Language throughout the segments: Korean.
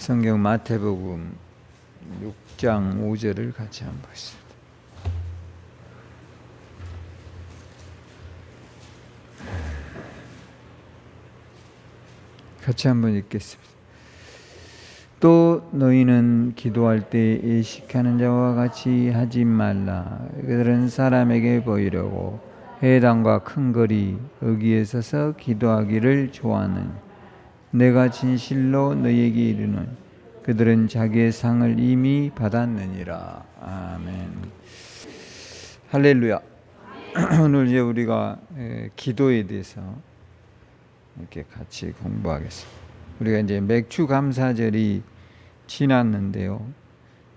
성경 마태복음 6장 5절을 같이 한번 보겠습니다. 같이 한번 읽겠습니다. 또 너희는 기도할 때 예식하는 자와 같이 하지 말라. 그들은 사람에게 보이려고 회당과 큰 거리 여기에 서서 기도하기를 좋아하는. 내가 진실로 너희에게 이르노니 그들은 자기의 상을 이미 받았느니라. 아멘. 할렐루야. 오늘 이제 우리가 기도에 대해서 이렇게 같이 공부하겠습니다. 우리가 이제 맥주 감사절이 지났는데요.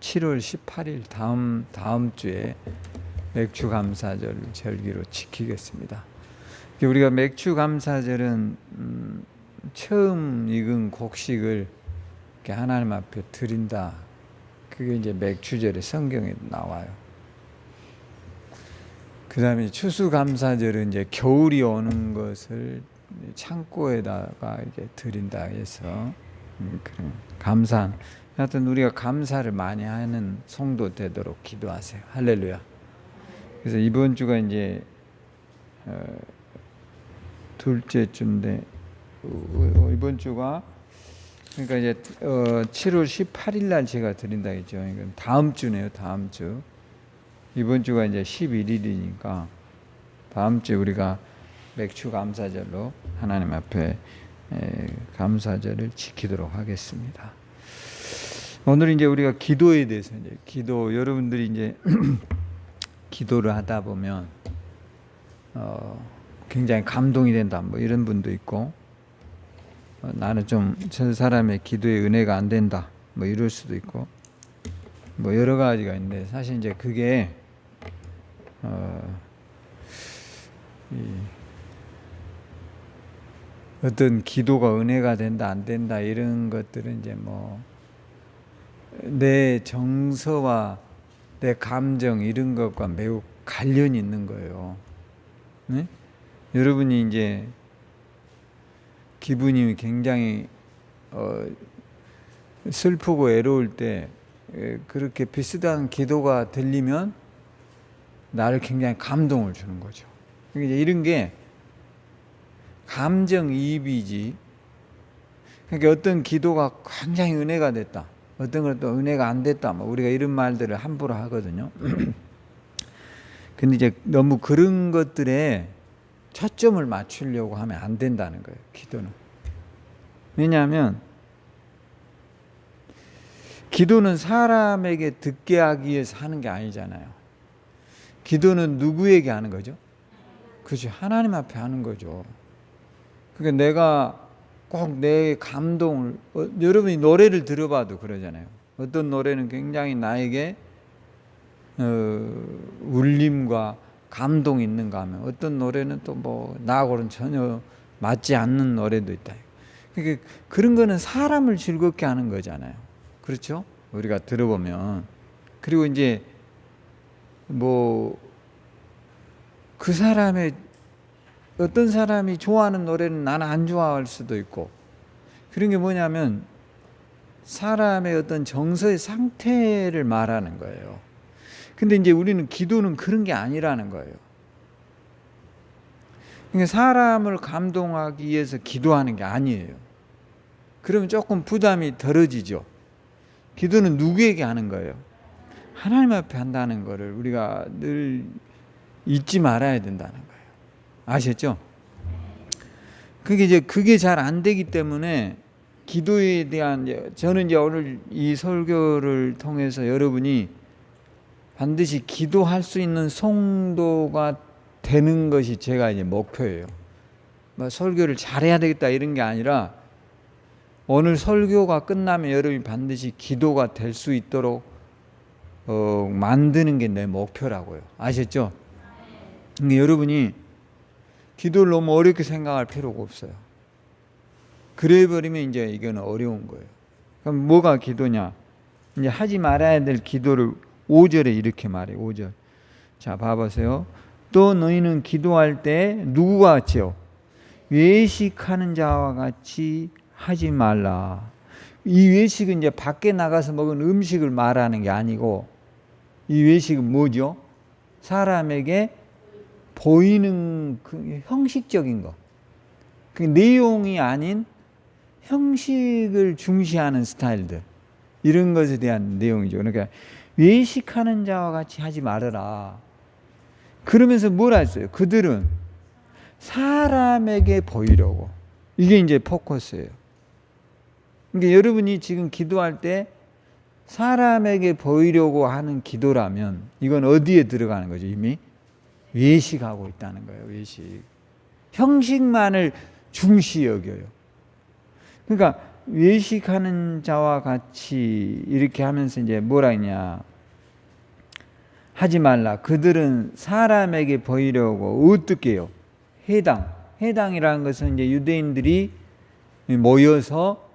7월 18일 다음 주에 맥주 감사절 절기로 지키겠습니다. 우리가 맥주 감사절은 처음 익은 곡식을 이렇게 하나님 앞에 드린다. 그게 이제 맥주절에 성경에 나와요. 그 다음에 추수감사절은 이제 겨울이 오는 것을 창고에다가 이렇게 드린다 해서 그런 감사. 하여튼 우리가 감사를 많이 하는 성도 되도록 기도하세요. 할렐루야. 그래서 이번 주가 이제 둘째 주인데 이번 주가 그러니까 이제 7월 18일 날 제가 드린다 했죠. 이건 다음 주네요. 다음 주. 이번 주가 이제 11일이니까 다음 주에 우리가 맥주 감사절로 하나님 앞에 감사절을 지키도록 하겠습니다. 오늘 이제 우리가 기도에 대해서 이제 기도 여러분들이 이제 기도를 하다 보면 굉장히 감동이 된다 뭐 이런 분도 있고 나는 좀 저 사람의 기도에 은혜가 안 된다 뭐 이럴 수도 있고 뭐 여러 가지가 있는데 사실 이제 그게 어떤 기도가 은혜가 된다 안 된다 이런 것들은 이제 뭐 내 정서와 내 감정 이런 것과 매우 관련이 있는 거예요. 네? 여러분이 이제 기분이 굉장히 슬프고 애로울 때 그렇게 비슷한 기도가 들리면 나를 굉장히 감동을 주는 거죠. 그러니까 이런 게 감정이입이지. 그러니까 어떤 기도가 굉장히 은혜가 됐다. 어떤 건 또 은혜가 안 됐다. 뭐 우리가 이런 말들을 함부로 하거든요. 근데 이제 너무 그런 것들에 초점을 맞추려고 하면 안 된다는 거예요. 기도는. 왜냐하면 기도는 사람에게 듣게 하기 위해서 하는 게 아니잖아요. 기도는 누구에게 하는 거죠? 그렇죠. 하나님 앞에 하는 거죠. 그러니까 내가 꼭 내 감동을 여러분이 노래를 들어봐도 그러잖아요. 어떤 노래는 굉장히 나에게 울림과 감동이 있는가 하면 어떤 노래는 또 뭐 나하고는 전혀 맞지 않는 노래도 있다. 그러니까 그런 거는 사람을 즐겁게 하는 거잖아요. 그렇죠? 우리가 들어보면. 그리고 이제 뭐 그 사람의 어떤 사람이 좋아하는 노래는 나는 안 좋아할 수도 있고 그런 게 뭐냐면 사람의 어떤 정서의 상태를 말하는 거예요. 근데 이제 우리는 기도는 그런 게 아니라는 거예요. 그러니까 사람을 감동하기 위해서 기도하는 게 아니에요. 그러면 조금 부담이 덜어지죠. 기도는 누구에게 하는 거예요? 하나님 앞에 한다는 거를 우리가 늘 잊지 말아야 된다는 거예요. 아셨죠? 그게 잘 안 되기 때문에 기도에 대한 저는 이제 오늘 이 설교를 통해서 여러분이 반드시 기도할 수 있는 성도가 되는 것이 제가 이제 목표예요. 뭐 설교를 잘해야 되겠다 이런 게 아니라 오늘 설교가 끝나면 여러분이 반드시 기도가 될 수 있도록 만드는 게 내 목표라고요. 아셨죠? 그러니까 여러분이 기도를 너무 어렵게 생각할 필요가 없어요. 그래 버리면 이제 이거는 어려운 거예요. 그럼 뭐가 기도냐? 이제 하지 말아야 될 기도를 5절에 이렇게 말해요. 5절. 자, 봐보세요. 또 너희는 기도할 때 누구와 같이요? 외식하는 자와 같이 하지 말라. 이 외식은 이제 밖에 나가서 먹은 음식을 말하는 게 아니고, 이 외식은 뭐죠? 사람에게 보이는 그 형식적인 거, 그 내용이 아닌 형식을 중시하는 스타일들, 이런 것에 대한 내용이죠. 그러니까 외식하는 자와 같이 하지 말아라. 그러면서 뭐라 했어요? 그들은 사람에게 보이려고. 이게 이제 포커스예요. 그러니까 여러분이 지금 기도할 때 사람에게 보이려고 하는 기도라면 이건 어디에 들어가는 거죠? 이미 외식하고 있다는 거예요. 외식. 형식만을 중시 여겨요. 그러니까 외식하는 자와 같이 이렇게 하면서 이제 뭐라 했냐? 하지 말라. 그들은 사람에게 보이려고 어떻게 해요? 해당이라는 것은 이제 유대인들이 모여서,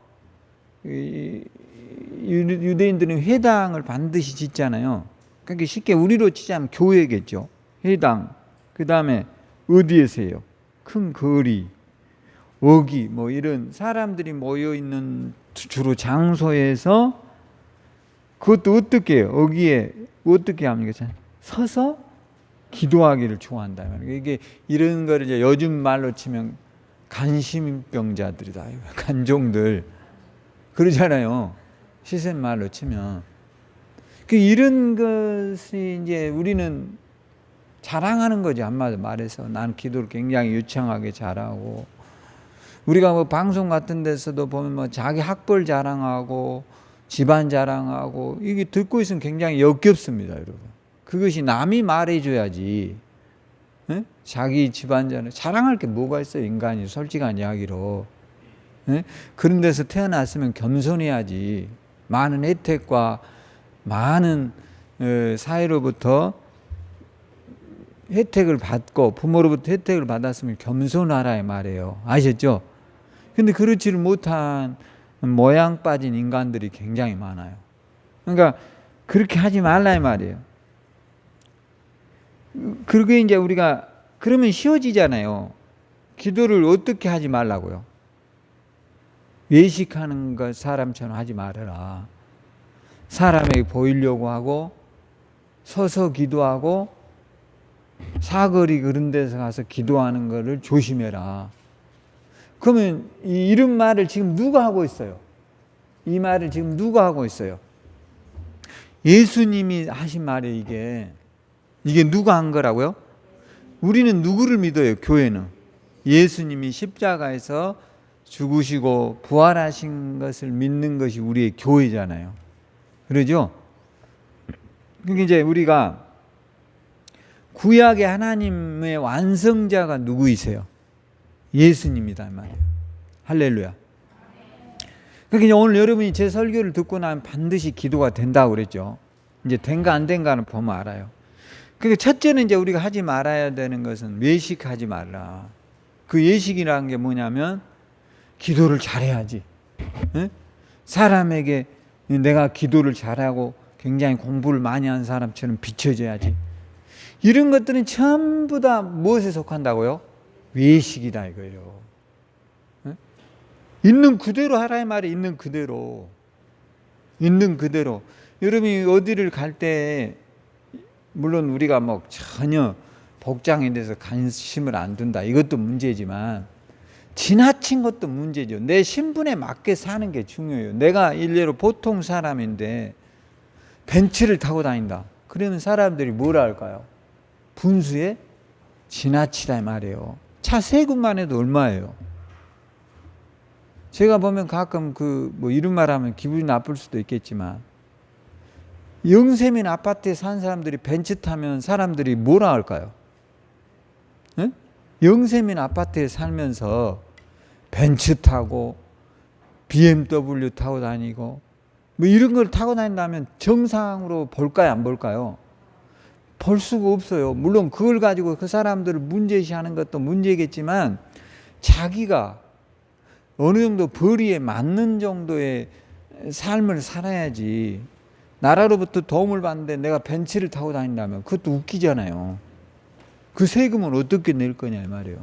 유대인들은 회당을 반드시 짓잖아요. 그러니까 쉽게 우리로 치자면 교회겠죠. 회당. 그 다음에 어디에서요? 큰 거리, 어기, 뭐 이런 사람들이 모여 있는 주로 장소에서, 그것도 어떻게 해요? 어기에 어떻게 합니까? 서서 기도하기를 좋아한다. 이게 이런 거를 이제 요즘 말로 치면 간신병자들이다. 간종들 그러잖아요. 시세 말로 치면. 이런 것이 이제 우리는 자랑하는 거지. 한마디 말해서 나는 기도를 굉장히 유창하게 잘하고, 우리가 뭐 방송 같은 데서도 보면 뭐 자기 학벌 자랑하고 집안 자랑하고, 이게 듣고 있으면 굉장히 역겹습니다, 여러분. 그것이 남이 말해줘야지. 에? 자기 집안 자랑할 게 뭐가 있어요, 인간이. 솔직한 이야기로. 에? 그런 데서 태어났으면 겸손해야지. 많은 혜택과 많은 사회로부터 혜택을 받고 부모로부터 혜택을 받았으면 겸손하라 말이에요. 아셨죠? 근데 그렇지를 못한 모양 빠진 인간들이 굉장히 많아요. 그러니까 그렇게 하지 말라 이 말이에요. 그러게 이제 우리가 그러면 쉬워지잖아요. 기도를 어떻게 하지 말라고요? 외식하는 것 사람처럼 하지 말아라. 사람에게 보이려고 하고 서서 기도하고 사거리 그런 데서 가서 기도하는 것을 조심해라. 그러면 이런 말을 지금 누가 하고 있어요? 이 말을 지금 누가 하고 있어요? 예수님이 하신 말이에요. 이게 누가 한 거라고요? 우리는 누구를 믿어요? 교회는 예수님이 십자가에서 죽으시고 부활하신 것을 믿는 것이 우리의 교회잖아요. 그러죠? 그러니까 이제 우리가 구약의 하나님의 완성자가 누구이세요? 예수님이다 말이에요. 할렐루야. 그러니까 오늘 여러분이 제 설교를 듣고 나면 반드시 기도가 된다고 그랬죠. 이제 된가 안 된가는 보면 알아요. 그러니까 첫째는 이제 우리가 하지 말아야 되는 것은 외식하지 말라. 그 외식이라는 게 뭐냐면 기도를 잘해야지. 에? 사람에게 내가 기도를 잘하고 굉장히 공부를 많이 한 사람처럼 비춰져야지. 이런 것들은 전부 다 무엇에 속한다고요? 외식이다 이거예요. 에? 있는 그대로 하라의 말이 있는 그대로. 여러분이 어디를 갈 때 물론 우리가 뭐 전혀 복장에 대해서 관심을 안 둔다. 이것도 문제지만 지나친 것도 문제죠. 내 신분에 맞게 사는 게 중요해요. 내가 일례로 보통 사람인데 벤츠를 타고 다닌다. 그러면 사람들이 뭐라 할까요? 분수에 지나치다 말이에요. 차 세금만 해도 얼마예요? 제가 보면 가끔 뭐 이런 말 하면 기분이 나쁠 수도 있겠지만 영세민 아파트에 산 사람들이 벤츠 타면 사람들이 뭐라 할까요? 네? 영세민 아파트에 살면서 벤츠 타고 BMW 타고 다니고 뭐 이런 걸 타고 다닌다면 정상으로 볼까요? 안 볼까요? 볼 수가 없어요. 물론 그걸 가지고 그 사람들을 문제시하는 것도 문제겠지만 자기가 어느 정도 벌이에 맞는 정도의 삶을 살아야지. 나라로부터 도움을 받는데 내가 벤츠를 타고 다닌다면 그것도 웃기잖아요. 그 세금은 어떻게 낼 거냐 이 말이에요.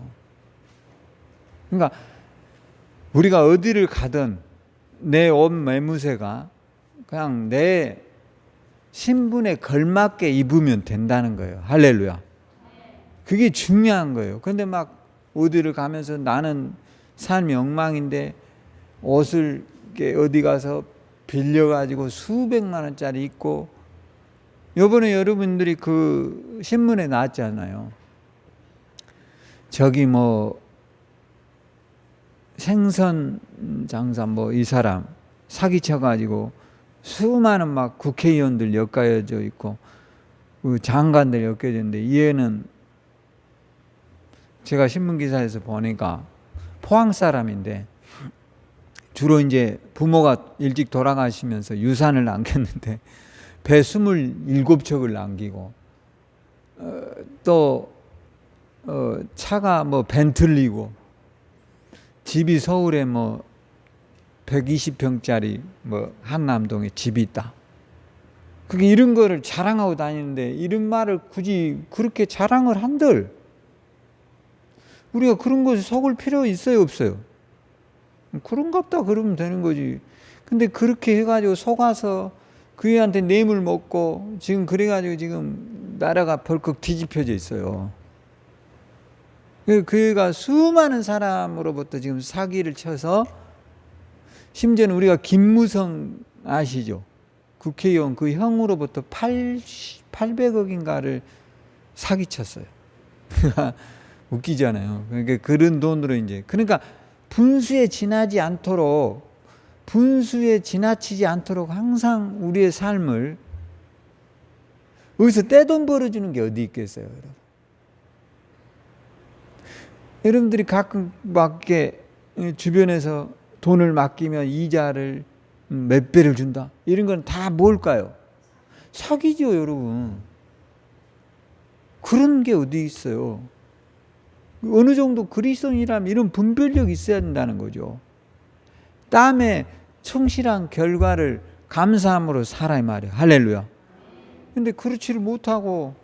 그러니까 우리가 어디를 가든 내 옷 매무새가 그냥 내 신분에 걸맞게 입으면 된다는 거예요. 할렐루야. 그게 중요한 거예요. 근데 막 어디를 가면서 나는 삶이 엉망인데 옷을 어디 가서 빌려가지고 수백만 원짜리 입고, 요번에 여러분들이 그 신문에 나왔잖아요. 저기 뭐 생선 장사 뭐 이 사람 사기쳐가지고 수많은 막 국회의원들 엮여져 있고 그 장관들 엮여져 있는데, 얘는 제가 신문기사에서 보니까 포항 사람인데 주로 이제 부모가 일찍 돌아가시면서 유산을 남겼는데 배 27척을 남기고 또 차가 뭐 벤틀리고 집이 서울에 뭐 120평짜리 뭐 한남동에 집이 있다. 그게 이런 거를 자랑하고 다니는데, 이런 말을 굳이 그렇게 자랑을 한들 우리가 그런 것에 속을 필요 있어요, 없어요? 그런갑다 그러면 되는 거지. 근데 그렇게 해가지고 속아서 그 애한테 뇌물 먹고 지금 그래가지고 지금 나라가 벌컥 뒤집혀져 있어요. 그 애가 수많은 사람으로부터 지금 사기를 쳐서, 심지어는 우리가 김무성 아시죠? 국회의원 그 형으로부터 800억인가를 사기쳤어요. 웃기잖아요. 그러니까 그런 돈으로 이제, 그러니까 분수에 지나치지 않도록 항상 우리의 삶을, 여기서 떼돈 벌어주는 게 어디 있겠어요, 여러분? 여러분들이 가끔 밖에 주변에서 돈을 맡기면 이자를 몇 배를 준다, 이런 건 다 뭘까요? 사기죠, 여러분. 그런 게 어디 있어요? 어느 정도 그리스도인이라면 이런 분별력이 있어야 된다는 거죠. 땀에 충실한 결과를 감사함으로 살아야 말이에요. 할렐루야. 근데 그렇지를 못하고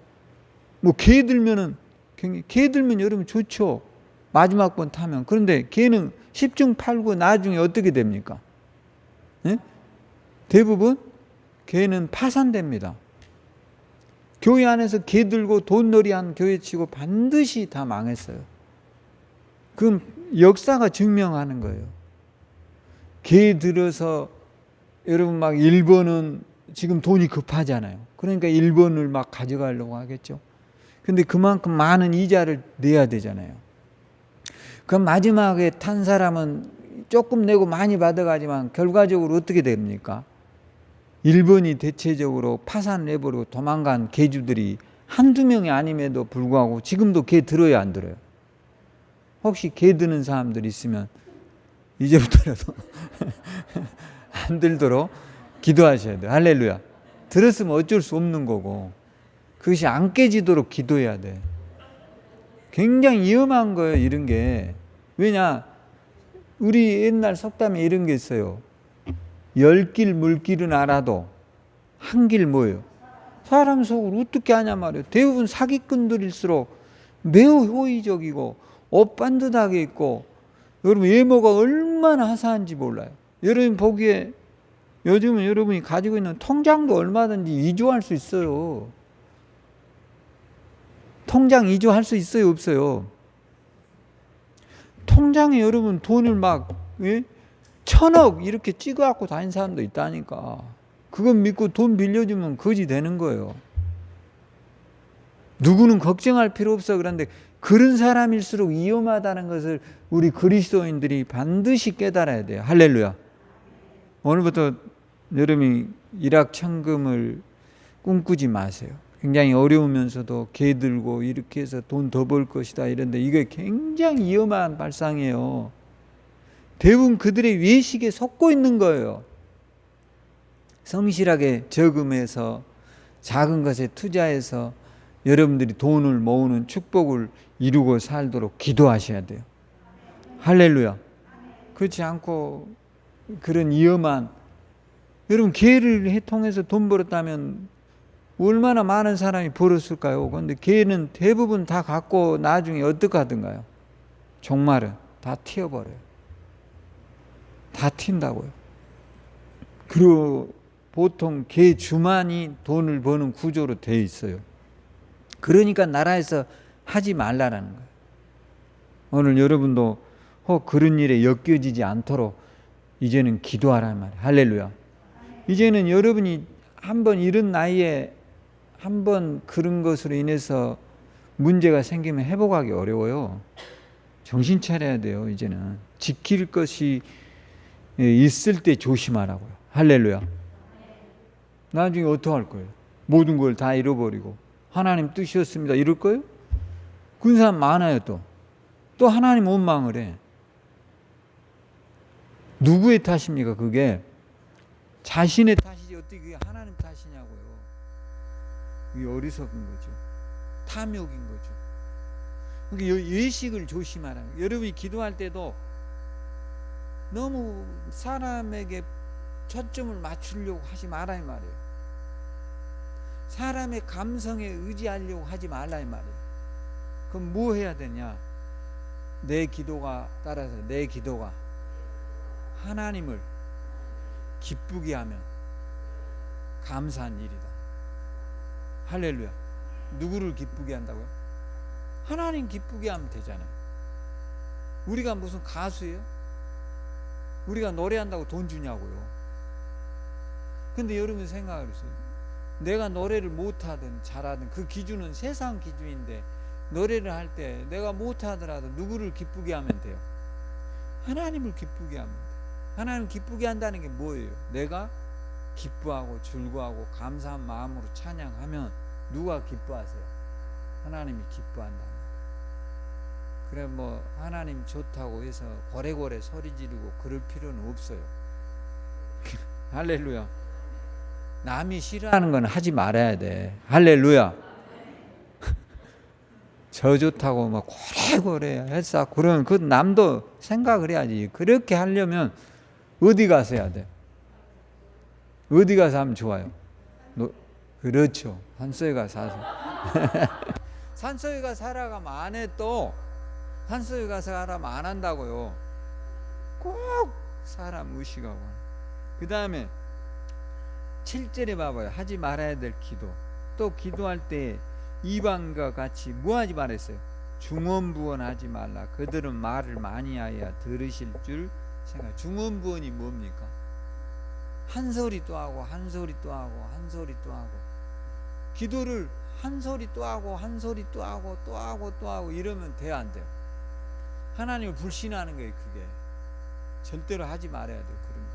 뭐 개 들면 여러분 좋죠. 마지막 번 타면. 그런데 개는 10중 8구 나중에 어떻게 됩니까? 네? 대부분 개는 파산됩니다. 교회 안에서 개 들고 돈놀이한 교회치고 반드시 다 망했어요. 그건 역사가 증명하는 거예요. 개 들어서 여러분 막 일본은 지금 돈이 급하잖아요. 그러니까 일본을 막 가져가려고 하겠죠. 근데 그만큼 많은 이자를 내야 되잖아요. 그럼 마지막에 탄 사람은 조금 내고 많이 받아가지만 결과적으로 어떻게 됩니까? 일본이 대체적으로 파산을 해버리고 도망간 개주들이 한두 명이 아님에도 불구하고 지금도 개 들어요, 안 들어요? 혹시 개 드는 사람들 있으면 이제부터라도 안 들도록 기도하셔야 돼요. 할렐루야. 들었으면 어쩔 수 없는 거고, 그것이 안 깨지도록 기도해야 돼. 굉장히 위험한 거예요, 이런 게. 왜냐, 우리 옛날 속담에 이런 게 있어요. 10길 물길은 알아도 한 길 뭐예요? 사람 속을 어떻게 아냐 말이에요. 대부분 사기꾼들일수록 매우 호의적이고 옷 반듯하게 입고, 여러분 외모가 얼마나 화사한지 몰라요. 여러분 보기에 요즘은 여러분이 가지고 있는 통장도 얼마든지 위조할 수 있어요. 통장 위조할 수 있어요, 없어요? 통장에 여러분 돈을 막 1000억 이렇게 찍어갖고 다니는 사람도 있다니까. 그건 믿고 돈 빌려주면 거지 되는 거예요. 누구는 걱정할 필요 없어. 그런데 그런 사람일수록 위험하다는 것을 우리 그리스도인들이 반드시 깨달아야 돼요. 할렐루야. 오늘부터 여러분이 일확천금을 꿈꾸지 마세요. 굉장히 어려우면서도 개 들고 이렇게 해서 돈 더 벌 것이다 이런데, 이게 굉장히 위험한 발상이에요. 대부분 그들의 외식에 속고 있는 거예요. 성실하게 저금해서 작은 것에 투자해서 여러분들이 돈을 모으는 축복을 이루고 살도록 기도하셔야 돼요. 할렐루야. 그렇지 않고 그런 위험한, 여러분 개를 통해서 돈 벌었다면 얼마나 많은 사람이 벌었을까요? 그런데 개는 대부분 다 갖고 나중에 어떻게 하던가요? 종말은 다 튀어버려요. 다 튄다고요. 그리고 보통 개 주만이 돈을 버는 구조로 되어 있어요. 그러니까 나라에서 하지 말라라는 거예요. 오늘 여러분도 혹 그런 일에 엮여지지 않도록 이제는 기도하라는 말이에요. 할렐루야. 이제는 여러분이 한번 이런 나이에 한번 그런 것으로 인해서 문제가 생기면 회복하기 어려워요. 정신 차려야 돼요. 이제는 지킬 것이 있을 때 조심하라고요. 할렐루야. 나중에 어떡할 거예요? 모든 걸 다 잃어버리고 하나님 뜻이었습니다 이럴 거예요? 그런 사람 많아요. 또 하나님 원망을 해. 누구의 탓입니까? 그게 자신의 탓이지 어떻게 그게 하나님 탓이냐고요. 그게 어리석은 거죠. 탐욕인 거죠. 그러니까 외식을 조심하라. 여러분이 기도할 때도 너무 사람에게 초점을 맞추려고 하지 말라 이 말이에요. 사람의 감성에 의지하려고 하지 말라 이 말이에요. 그럼 뭐 해야 되냐? 내 기도가 따라서 내 기도가 하나님을 기쁘게 하면 감사한 일이다. 할렐루야. 누구를 기쁘게 한다고요? 하나님 기쁘게 하면 되잖아요. 우리가 무슨 가수예요? 우리가 노래한다고 돈 주냐고요. 근데 여러분 생각을 해보세요. 내가 노래를 못하든 잘하든 그 기준은 세상 기준인데 노래를 할 때 내가 못하더라도 누구를 기쁘게 하면 돼요? 하나님을 기쁘게 하면 돼요. 하나님 기쁘게 한다는 게 뭐예요? 내가 기뻐하고 즐거워하고 감사한 마음으로 찬양하면 누가 기뻐하세요? 하나님이 기뻐한다. 그래 뭐 하나님 좋다고 해서 고래고래 소리 지르고 그럴 필요는 없어요. 할렐루야. 남이 싫어하는 건 하지 말아야 돼. 할렐루야. 저 좋다고 막 고래고래 했어. 그러면 그 남도 생각을 해야지. 그렇게 하려면 어디 가서 해야 돼? 어디 가서 하면 좋아요? 그렇죠. 산속에 가서 사세요. 산속에 가서 살아가면 안 해. 또 산속에 가서 하라면 안 한다고요. 꼭 사람 의식하고. 그 다음에 7절에 봐봐요. 하지 말아야 될 기도. 또 기도할 때 이방과 같이 뭐 하지 말았어요? 중언부언하지 말라. 그들은 말을 많이 하여 들으실 줄 생각. 중언부언이 뭡니까? 한 소리 또 하고 한 소리 또 하고 한 소리 또 하고. 기도를 한 소리 또 하고 한 소리 또 하고 또 하고 또 하고 이러면 돼요, 안 돼요? 하나님을 불신하는 거예요. 그게 절대로 하지 말아야 돼요. 그런 거.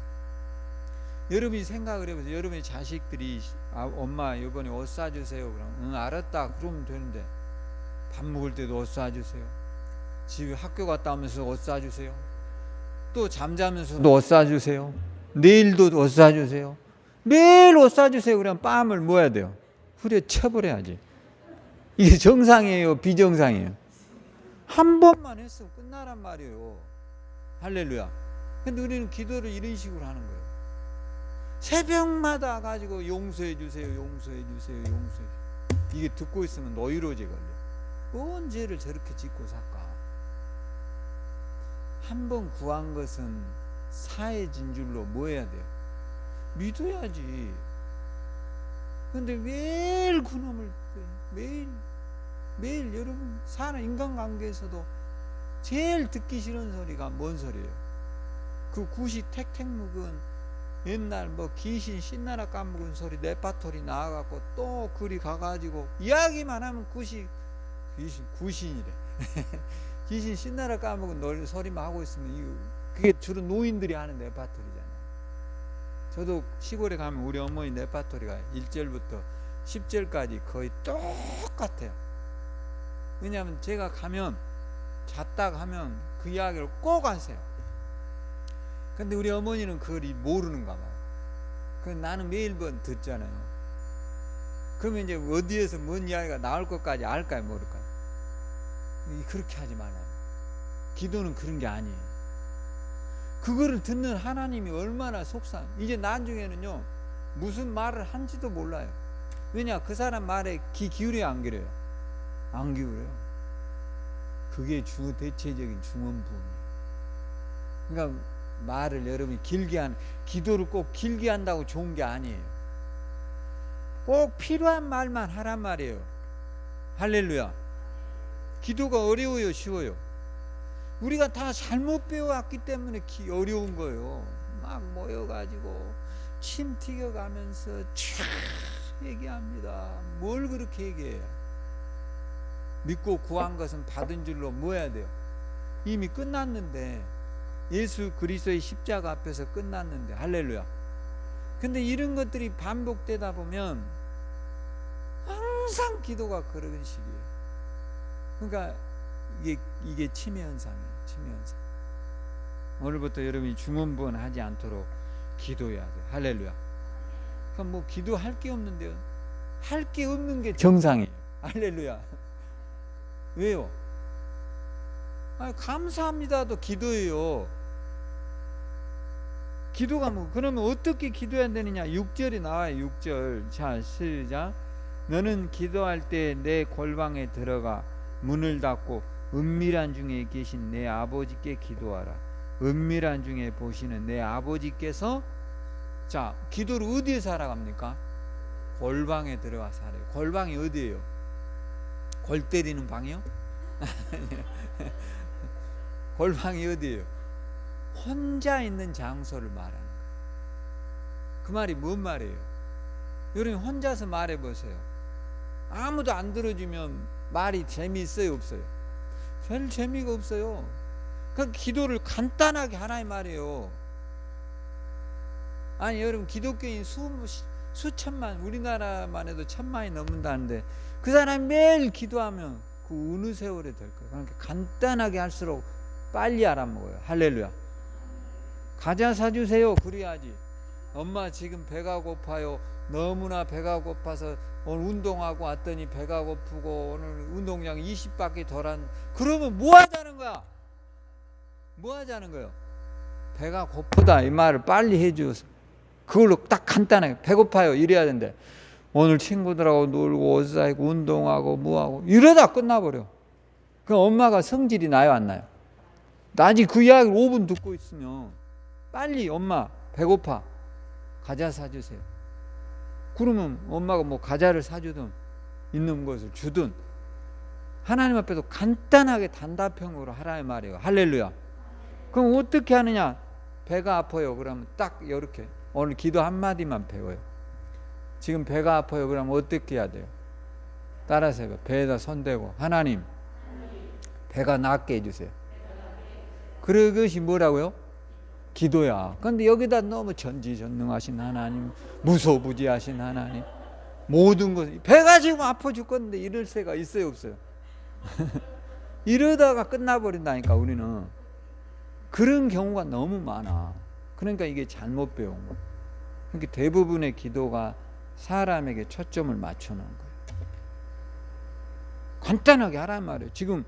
여러분이 생각을 해보세요. 여러분의 자식들이 엄마 이번에 옷 사주세요. 그럼 응 알았다 그러면 되는데 밥 먹을 때도 옷 사주세요. 집에 학교 갔다 오면서 옷 사주세요. 또 잠자면서도 옷 사주세요. 내일도 옷 사주세요. 매일 옷 사주세요. 그러면 뺨을 뭐 해야 돼요? 후려 쳐버려야지. 이게 정상이에요? 비정상이에요? 한 번만 했으면 끝나란 말이에요. 할렐루야. 근데 우리는 기도를 이런 식으로 하는 거예요. 새벽마다 가지고 용서해 주세요. 용서해 주세요. 용서해 주세요. 이게 듣고 있으면 노이로제 걸려. 뭔 죄를 저렇게 짓고 살까? 한 번 구한 것은 사해진 줄로 뭐 해야 돼요? 믿어야지. 근데 매일 그놈을 매일 여러분 사는 인간관계에서도 제일 듣기 싫은 소리가 뭔 소리예요? 그 굿이 택택 묵은 옛날 뭐 귀신 신나라 까먹은 소리 레파토리 나와갖고 또 그리 가가지고 이야기만 하면 귀신이래. 귀신 신나라 까먹은 소리만 하고 있으면 그게 주로 노인들이 하는 레파토리잖아요. 저도 시골에 가면 우리 어머니 레파토리가 1절부터 10절까지 거의 똑같아요. 왜냐하면 제가 가면 잤다가 하면 그 이야기를 꼭 하세요. 근데 우리 어머니는 그걸 모르는가 봐요. 나는 매일 듣잖아요. 그러면 이제 어디에서 뭔 이야기가 나올 것까지 알까요, 모를까요? 그렇게 하지 말아요. 기도는 그런 게 아니에요. 그거를 듣는 하나님이 얼마나 이제 나중에는요 무슨 말을 한지도 몰라요. 왜냐? 그 사람 말에 귀 기울여요, 안 기울여요? 안 기울여요. 그게 대체적인 중언부언이에요. 그러니까 말을 여러분이 길게 기도를 꼭 길게 한다고 좋은 게 아니에요. 꼭 필요한 말만 하란 말이에요. 할렐루야. 기도가 어려워요, 쉬워요? 우리가 다 잘못 배워왔기 때문에 어려운 거예요. 막 모여가지고 침 튀겨가면서 촤 얘기합니다. 뭘 그렇게 얘기해요? 믿고 구한 것은 받은 줄로 뭐 해야 돼요? 이미 끝났는데, 예수 그리스도의 십자가 앞에서 끝났는데. 할렐루야. 근데 이런 것들이 반복되다 보면 항상 기도가 그런 식이에요. 그러니까 이게 치매 현상이에요. 치매 현상. 오늘부터 여러분이 중언부언 하지 않도록 기도해야 돼요. 할렐루야. 그럼 뭐 기도할 게 없는데요. 할 게 없는 게 정상이에요. 할렐루야. 왜요? 감사합니다도 기도예요. 기도가 뭐, 그러면 어떻게 기도해야 되느냐? 6절이 나와요. 6절. 자, 시작. 너는 기도할 때 내 골방에 들어가 문을 닫고 은밀한 중에 계신 내 아버지께 기도하라. 은밀한 중에 보시는 내 아버지께서, 자, 기도를 어디에서 하라고 합니까? 골방에 들어가서 하래요. 골방이 어디예요? 골 때리는 방이요? 골방이 어디예요? 혼자 있는 장소를 말하는 거예요. 그 말이 뭔 말이에요? 여러분 혼자서 말해보세요. 아무도 안 들어주면 말이 재미있어요, 없어요? 별 재미가 없어요. 그 기도를 간단하게 하라 이 말이에요. 아니 여러분, 기독교인 수천만, 우리나라만 해도 1000만이 넘는다는데 그 사람이 매일 기도하면 그 어느 세월에 될 거예요. 그러니까 간단하게 할수록 빨리 알아먹어요. 할렐루야. 과자 사주세요. 그래야지. 엄마 지금 배가 고파요. 너무나 배가 고파서 오늘 운동하고 왔더니 배가 고프고 오늘 운동량 20바퀴 덜한. 그러면 뭐 하자는 거야? 뭐 하자는 거예요? 배가 고프다 이 말을 빨리 해줘서 그걸로 딱 간단하게 배고파요 이래야 되는데, 오늘 친구들하고 놀고 옷 사입고 운동하고 뭐하고 이러다 끝나버려. 그럼 엄마가 성질이 나요 안 나요? 나지. 그 이야기를 5분 듣고 있으면 빨리 엄마 배고파 과자 사주세요. 그러면 엄마가 뭐 과자를 사주든 있는 것을 주든 하나님 앞에서 간단하게 단답형으로 하라 이 말이에요. 할렐루야. 그럼 어떻게 하느냐? 배가 아파요. 그러면 딱 이렇게 오늘 기도 한마디만 배워요. 지금 배가 아파요. 그러면 어떻게 해야 돼요? 따라서 해요. 배에다 손대고 하나님 배가 낫게 해주세요. 그것이 뭐라고요? 기도야. 그런데 여기다 너무 전지전능하신 하나님, 무소부지하신 하나님, 모든 것, 배가 지금 아파 죽겠는데 이럴 새가 있어요 없어요? 이러다가 끝나버린다니까. 우리는 그런 경우가 너무 많아. 그러니까 이게 잘못 배운 거예요. 그러니까 대부분의 기도가 사람에게 초점을 맞추는 거예요. 간단하게 하란 말이에요. 지금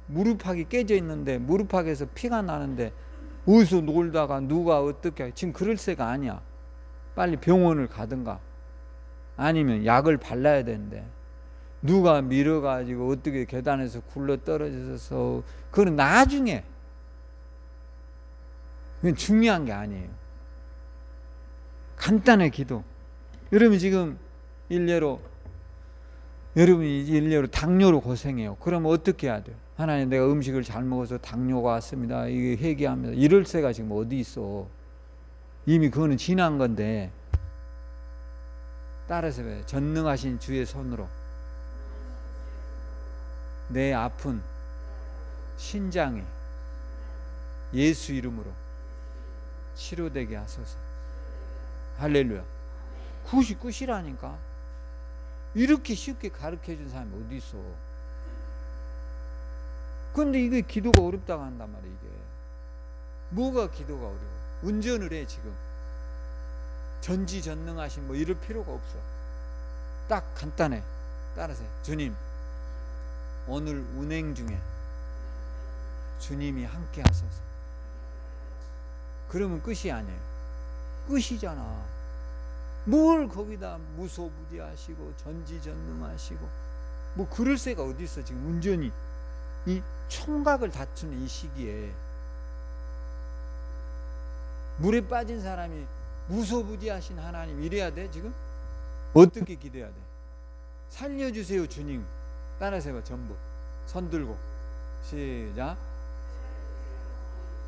무릎팍이 깨져 있는데 무릎팍에서 피가 나는데 어디서 놀다가 누가 어떻게 해. 지금 그럴 새가 아니야. 빨리 병원을 가든가 아니면 약을 발라야 되는데 누가 밀어가지고 어떻게 계단에서 굴러 떨어져서, 그건 나중에. 그건 중요한 게 아니에요. 간단한 기도. 여러분이 지금 여러분이 당뇨로 고생해요. 그러면 어떻게 해야 돼요? 하나님, 내가 음식을 잘 먹어서 당뇨가 왔습니다. 이게 회개합니다. 이럴 새가 지금 어디 있어? 이미 그거는 지난 건데. 따라서 왜? 전능하신 주의 손으로 내 아픈 신장에 예수 이름으로 치료되게 하소서. 할렐루야. 그것이 끝이라니까. 이렇게 쉽게 가르쳐준 사람이 어디 있어? 그런데 이게 기도가 어렵다고 한단 말이야. 이게 뭐가 기도가 어려워? 운전을 해 지금. 전지전능하신 뭐 이럴 필요가 없어. 딱 간단해. 따라서 주님, 오늘 운행 중에 주님이 함께 하소서. 그러면 끝이 아니에요. 끝이잖아. 뭘 거기다 무소부지하시고 전지전능하시고 뭐 그럴 새가 어디 있어. 지금 운전이 이 총각을 다투는 이 시기에 물에 빠진 사람이 무소부지하신 하나님 이래야 돼 지금? 어떻게 기도해야 돼? 살려주세요 주님. 따라서 해봐. 전부 손 들고 시작.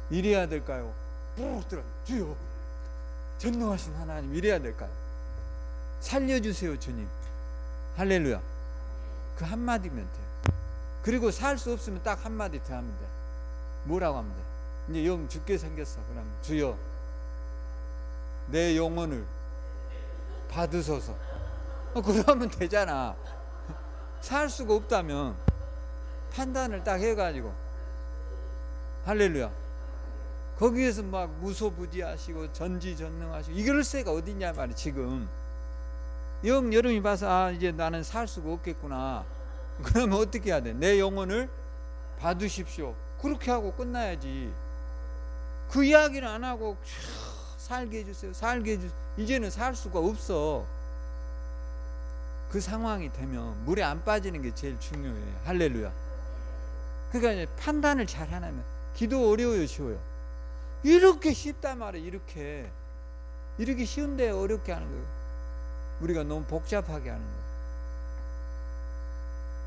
이래야 될까요? 푹 들어. 주여 전능하신 하나님 이래야 될까요? 살려주세요 주님. 할렐루야. 그 한마디면 돼요. 그리고 살 수 없으면 딱 한마디 더 하면 돼. 뭐라고 하면 돼? 이제 영 죽게 생겼어. 그럼 주여 내 영혼을 받으소서. 그러면 되잖아. 살 수가 없다면 판단을 딱 해가지고 할렐루야. 거기에서 막 무소부지하시고 전지전능하시고 이럴 새가 어딨냐 말이야. 지금 여러분이 봐서 아 이제 나는 살 수가 없겠구나. 그러면 어떻게 해야 돼? 내 영혼을 받으십시오. 그렇게 하고 끝나야지. 그 이야기를 안 하고 살게 해주세요. 살게 해주세요. 이제는 살 수가 없어. 그 상황이 되면 물에 안 빠지는 게 제일 중요해. 할렐루야. 그러니까 이제 판단을 잘 하면 기도 어려워요, 쉬워요? 이렇게 쉽단 말이에요. 이렇게 쉬운데 어렵게 하는 거예요. 우리가 너무 복잡하게 하는 거예요.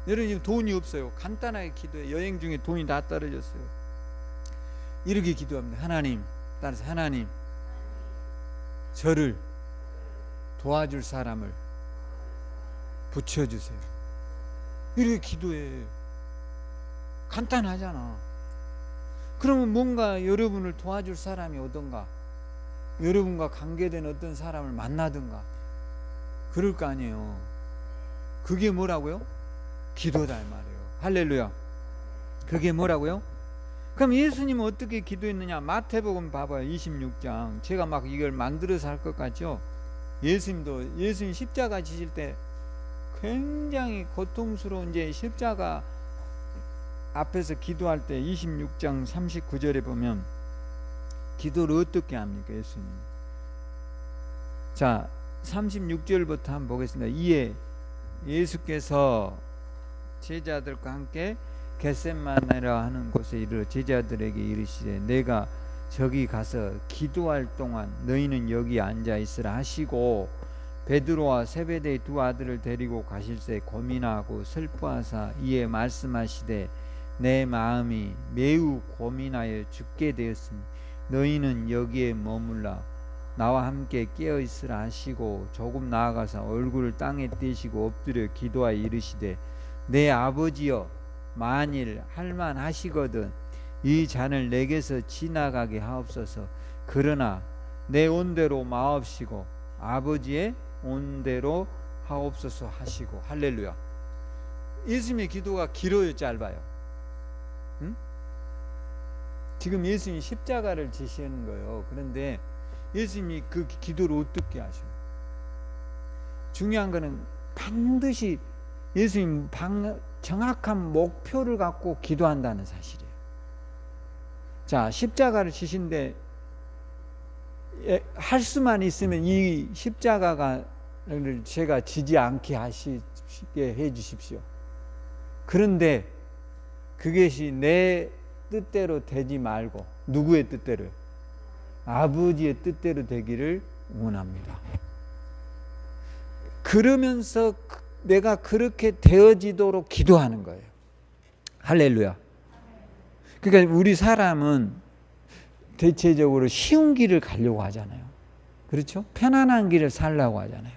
여러분 지금 돈이 없어요. 간단하게 기도해. 여행 중에 돈이 다 떨어졌어요. 이렇게 기도합니다. 하나님, 따라서 하나님, 저를 도와줄 사람을 붙여주세요. 이렇게 기도해. 간단하잖아. 그러면 뭔가 여러분을 도와줄 사람이 오던가, 여러분과 관계된 어떤 사람을 만나든가 그럴 거 아니에요. 그게 뭐라고요? 기도다 이 말이에요. 할렐루야. 그게 뭐라고요? 그럼 예수님은 어떻게 기도했느냐? 마태복음 봐봐요. 26장. 제가 막 이걸 만들어서 할 것 같죠? 예수님 십자가 지실 때 굉장히 고통스러운 이제 십자가 앞에서 기도할 때 26장 39절에 보면 기도를 어떻게 합니까? 예수님. 자 36절부터 한번 보겠습니다. 이에 예수께서 제자들과 함께 겟셋마네라 하는 곳에 이르러 제자들에게 이르시되 내가 저기 가서 기도할 동안 너희는 여기 앉아 있으라 하시고 베드로와 세베대의 두 아들을 데리고 가실새 고민하고 슬퍼하사 이에 말씀하시되 내 마음이 매우 고민하여 죽게 되었으니 너희는 여기에 머물라 나와 함께 깨어 있으라 하시고 조금 나아가서 얼굴을 땅에 떼시고 엎드려 기도하여 이르시되 내 아버지여 만일 할만하시거든 이 잔을 내게서 지나가게 하옵소서. 그러나 내 온대로 마옵시고 아버지의 온대로 하옵소서 하시고. 할렐루야. 예수님의 기도가 길어요, 짧아요? 응? 지금 예수님이 십자가를 지시하는 거예요. 그런데 예수님이 그 기도를 어떻게 하셔요? 중요한 거는 반드시 예수님 정확한 목표를 갖고 기도한다는 사실이에요. 자, 십자가를 지신데 할 수만 있으면 이 십자가를 제가 지지 않게 하시게 해 주십시오. 그런데 그것이 내 뜻대로 되지 말고 누구의 뜻대로요? 아버지의 뜻대로 되기를 원합니다. 그러면서 내가 그렇게 되어지도록 기도하는 거예요. 할렐루야. 그러니까 우리 사람은 대체적으로 쉬운 길을 가려고 하잖아요. 그렇죠? 편안한 길을 살려고 하잖아요.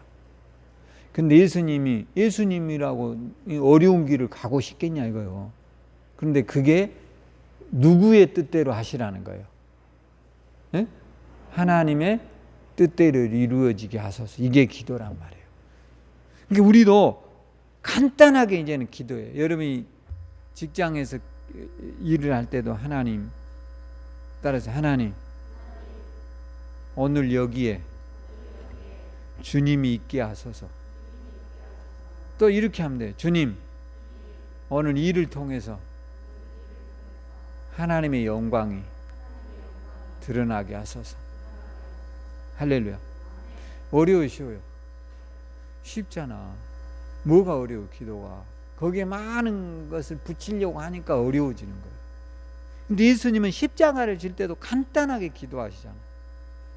근데 예수님이라고 어려운 길을 가고 싶겠냐 이거요. 그런데 그게 누구의 뜻대로 하시라는 거예요? 네? 하나님의 뜻대로 이루어지게 하소서. 이게 기도란 말이에요. 그러니까 우리도 간단하게 이제는 기도해요. 여러분이 직장에서 일을 할 때도 하나님, 따라서 하나님, 오늘 여기에 주님이 있게 하소서. 또 이렇게 하면 돼요. 주님, 오늘 일을 통해서 하나님의 영광이 드러나게 하소서. 할렐루야. 어려워요, 쉬워요? 쉽잖아. 뭐가 어려워, 기도가? 거기에 많은 것을 붙이려고 하니까 어려워지는 거예요. 근데 예수님은 십자가를 질 때도 간단하게 기도하시잖아요.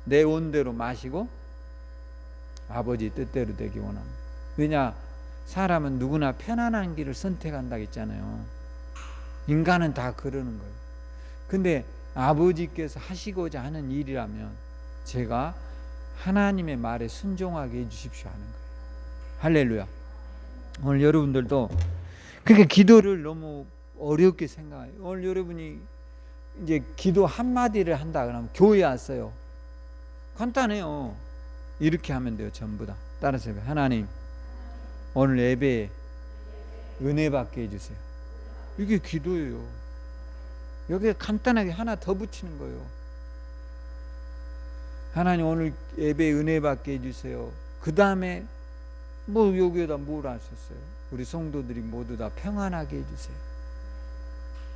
내 온대로 마시고 아버지 뜻대로 되기 원합니다. 왜냐? 사람은 누구나 편안한 길을 선택한다고 했잖아요. 인간은 다 그러는 거예요. 근데 아버지께서 하시고자 하는 일이라면 제가 하나님의 말에 순종하게 해주십시오 하는 거예요. 할렐루야. 오늘 여러분들도 그렇게 기도를 너무 어렵게 생각해요. 오늘 여러분이 이제 기도 한마디를 한다 그러면 교회에 왔어요. 간단해요. 이렇게 하면 돼요. 전부 다 따라서 해요. 하나님, 오늘 예배에 은혜 받게 해주세요. 이게 기도예요. 여기에 간단하게 하나 더 붙이는 거예요. 하나님, 오늘 예배에 은혜 받게 해주세요. 그 다음에 뭐 여기에다 뭘 하셨어요? 우리 성도들이 모두 다 평안하게 해주세요.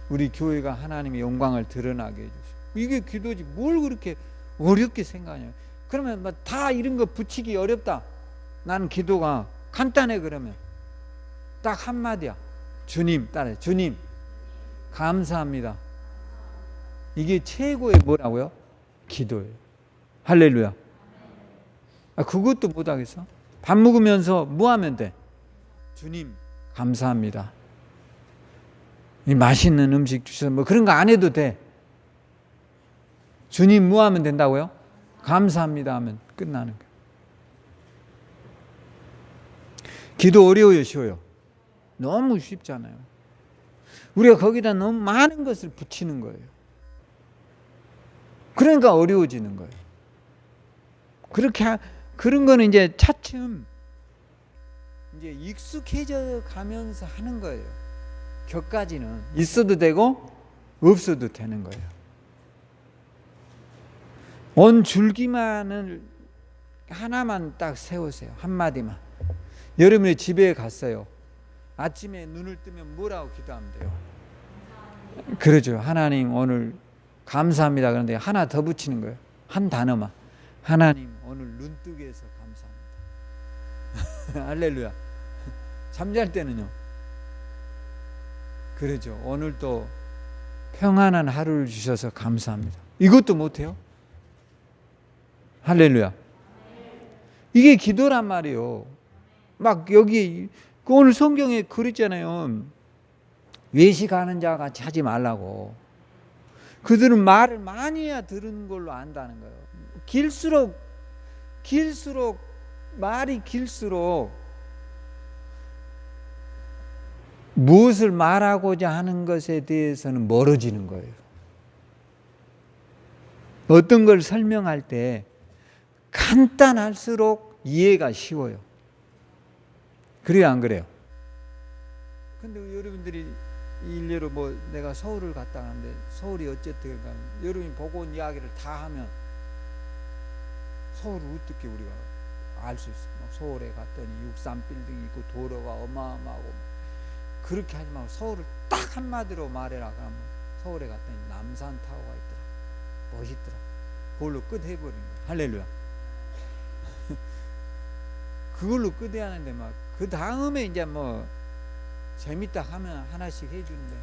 우리 교회가 하나님의 영광을 드러나게 해주세요. 이게 기도지. 뭘 그렇게 어렵게 생각하냐. 그러면 뭐 다 이런 거 붙이기 어렵다. 나는 기도가 간단해. 그러면 딱 한마디야. 주님, 따라해. 주님, 감사합니다. 이게 최고의 뭐라고요? 기도예요. 할렐루야. 그것도 못하겠어? 밥 먹으면서 뭐 하면 돼? 주님, 감사합니다. 이 맛있는 음식 주셔서 뭐 그런 거 안 해도 돼. 주님 뭐 하면 된다고요? 감사합니다 하면 끝나는 거예요. 기도 어려워요, 쉬워요? 너무 쉽잖아요. 우리가 거기다 너무 많은 것을 붙이는 거예요. 그러니까 어려워지는 거예요. 그런 거는 이제 차츰 이제 익숙해져 가면서 하는 거예요. 격까지는 있어도 되고 없어도 되는 거예요. 온 줄기만을 하나만 딱 세우세요. 한마디만. 여러분이 집에 갔어요. 아침에 눈을 뜨면 뭐라고 기도하면 돼요? 그러죠. 하나님, 오늘 감사합니다. 그런데 하나 더 붙이는 거예요. 한 단어만. 하나님, 오늘 눈 뜨게 해서 감사합니다. 할렐루야. 잠잘 때는요. 그러죠. 오늘 또 평안한 하루를 주셔서 감사합니다. 이것도 못해요? 할렐루야. 이게 기도란 말이에요. 막 여기 오늘 성경에 그랬잖아요. 외식하는 자 같이 하지 말라고. 그들은 말을 많이 해야 들은 걸로 안다는 거예요. 길수록 말이 길수록 무엇을 말하고자 하는 것에 대해서는 멀어지는 거예요. 어떤 걸 설명할 때 간단할수록 이해가 쉬워요. 그래요, 안 그래요? 근데 여러분들이 일례로 뭐 내가 서울을 갔다 가는데 서울이 어쨌든 여러분이 보고 온 이야기를 다 하면 서울을 어떻게 우리가 알 수 있어요? 서울에 갔더니 63 빌딩이 있고 도로가 어마어마하고 그렇게 하지 말고 서울을 딱 한마디로 말해라. 그러면 서울에 갔더니 남산 타워가 있더라. 멋있더라. 그걸로 끝해버리는 거야. 할렐루야. 그걸로 끝해야 하는데 막 그 다음에 이제 뭐 재밌다 하면 하나씩 해주는데